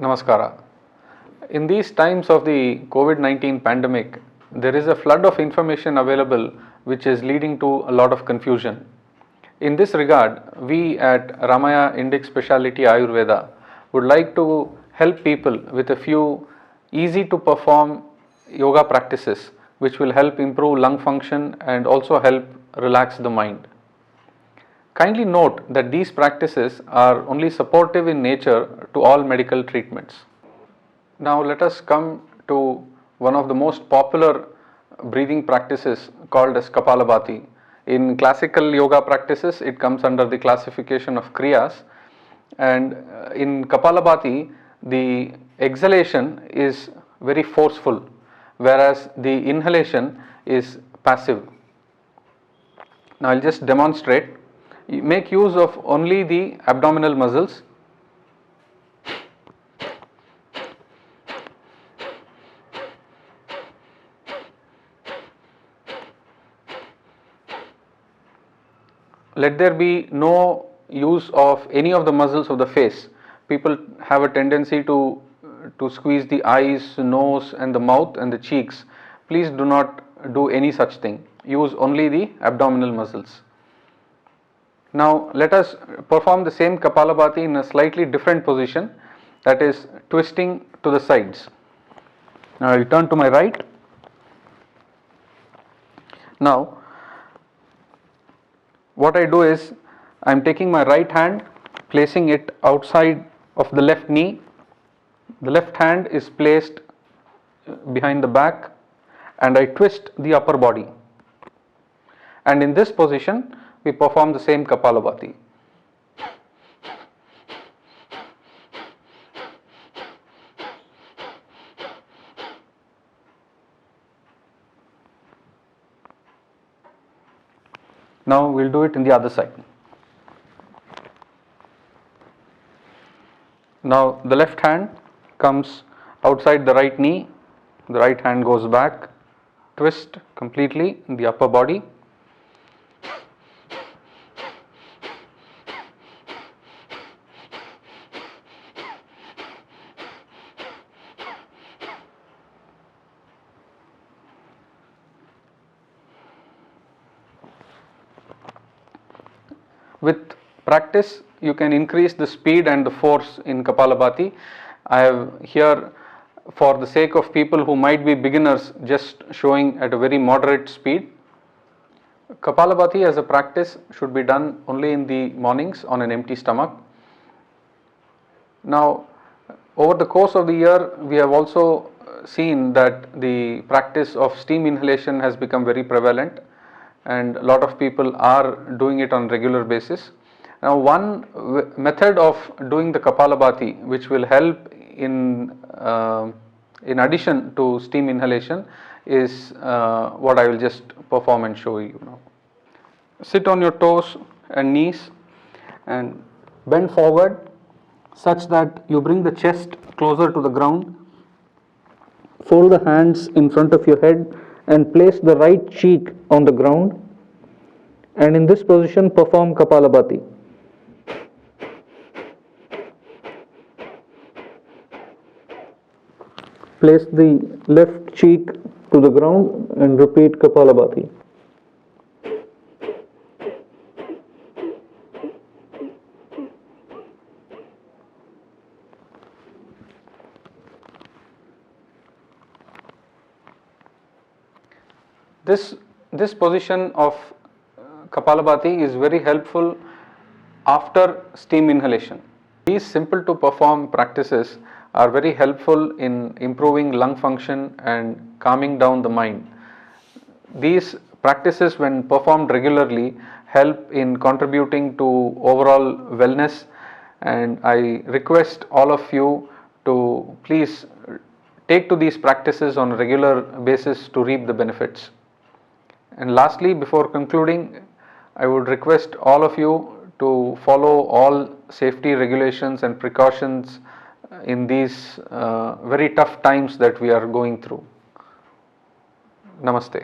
Namaskara. In these times of the COVID-19 pandemic, there is a flood of information available which is leading to a lot of confusion. In this regard, we at Ramaya Indic Speciality Ayurveda would like to help people with a few easy to perform yoga practices which will help improve lung function and also help relax the mind. Kindly note that these practices are only supportive in nature to all medical treatments. Now let us come to one of the most popular breathing practices called as Kapalabhati. In classical yoga practices, it comes under the classification of Kriyas, and in Kapalabhati, the exhalation is very forceful, whereas the inhalation is passive. Now I'll just demonstrate. Make use of only the abdominal muscles. Let there be no use of any of the muscles of the face. People have a tendency to squeeze the eyes, nose and the mouth and the cheeks. Please do not do any such thing. Use only the abdominal muscles. Now let us perform the same Kapalabhati in a slightly different position, that is twisting to the sides. Now I will turn to my right. Now what I do is I am taking my right hand, placing it outside of the left knee. The left hand is placed behind the back and I twist the upper body. And in this position we perform the same Kapalabhati. Now we will do it in the other side. Now the left hand comes outside the right knee, the right hand goes back, twist completely in the upper body. With practice, you can increase the speed and the force in Kapalabhati. I have here, for the sake of people who might be beginners, just showing at a very moderate speed. Kapalabhati as a practice should be done only in the mornings on an empty stomach. Now, over the course of the year, we have also seen that the practice of steam inhalation has become very prevalent, and a lot of people are doing it on regular basis. Now one method of doing the Kapalabhati which will help in addition to steam inhalation is what I will just perform and show you now. Sit on your toes and knees and bend forward such that you bring the chest closer to the ground. Fold the hands in front of your head and place the right cheek on the ground, and in this position perform Kapalabhati. Place the left cheek to the ground and repeat Kapalabhati. This position of Kapalabhati is very helpful after steam inhalation. These simple to perform practices are very helpful in improving lung function and calming down the mind. These practices, when performed regularly, help in contributing to overall wellness, and I request all of you to please take to these practices on a regular basis to reap the benefits. And lastly, before concluding, I would request all of you to follow all safety regulations and precautions in these very tough times that we are going through. Namaste.